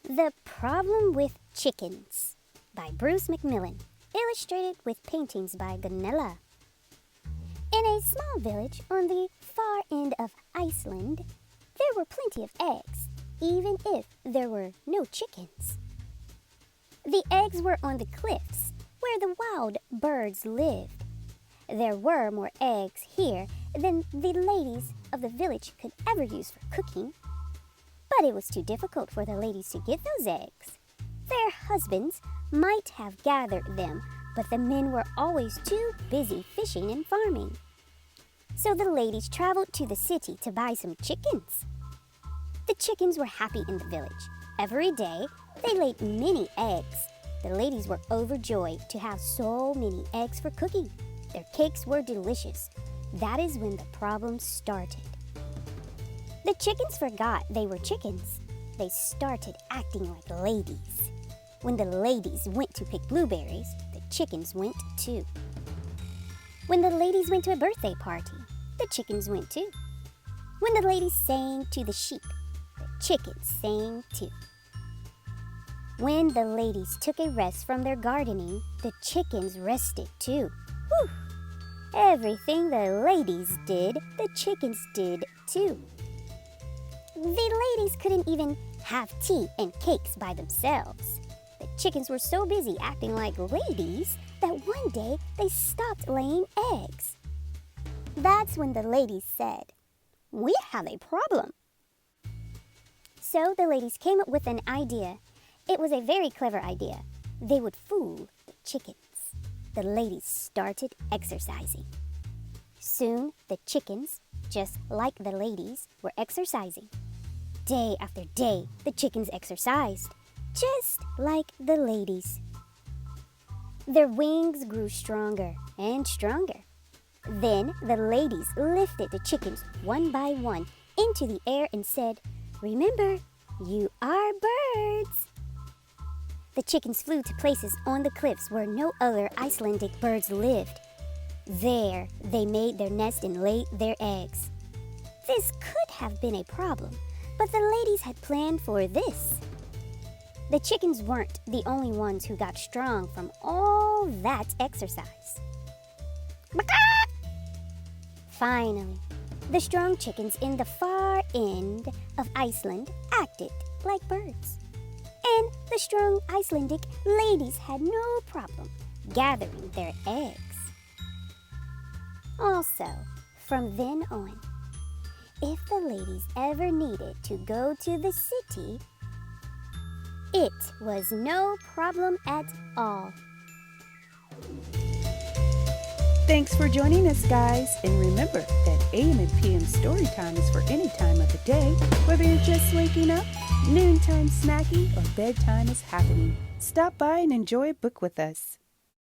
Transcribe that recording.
The Problem with Chickens by Bruce McMillan, illustrated with paintings by Gunnella. In a small village on the far end of Iceland, there were plenty of eggs, even if there were no chickens. The eggs were on the cliffs where the wild birds lived. There were more eggs here than the ladies of the village could ever use for cooking. But it was too difficult for the ladies to get those eggs. Their husbands might have gathered them, but the men were always too busy fishing and farming. So the ladies traveled to the city to buy some chickens. The chickens were happy in the village. Every day, they laid many eggs. The ladies were overjoyed to have so many eggs for cooking. Their cakes were delicious. That is when the problem started. The chickens forgot they were chickens. They started acting like ladies. When the ladies went to pick blueberries, the chickens went too. When the ladies went to a birthday party, the chickens went too. When the ladies sang to the sheep, the chickens sang too. When the ladies took a rest from their gardening, the chickens rested too. Whew! Everything the ladies did, the chickens did too. The ladies couldn't even have tea and cakes by themselves. The chickens were so busy acting like ladies that one day they stopped laying eggs. That's when the ladies said, "We have a problem." So the ladies came up with an idea. It was a very clever idea. They would fool the chickens. The ladies started exercising. Soon the chickens, just like the ladies, were exercising. Day after day, the chickens exercised, just like the ladies. Their wings grew stronger and stronger. Then the ladies lifted the chickens one by one into the air and said, "Remember, you are birds." The chickens flew to places on the cliffs where no other Icelandic birds lived. There, they made their nest and laid their eggs. This could have been a problem, but the ladies had planned for this. The chickens weren't the only ones who got strong from all that exercise. Finally, the strong chickens in the far end of Iceland acted like birds. And the strong Icelandic ladies had no problem gathering their eggs. Also, from then on, if the ladies ever needed to go to the city, it was no problem at all. Thanks for joining us, guys. And remember that AM and PM story time is for any time of the day, whether you're just waking up, noontime snacking, or bedtime is happening. Stop by and enjoy a book with us.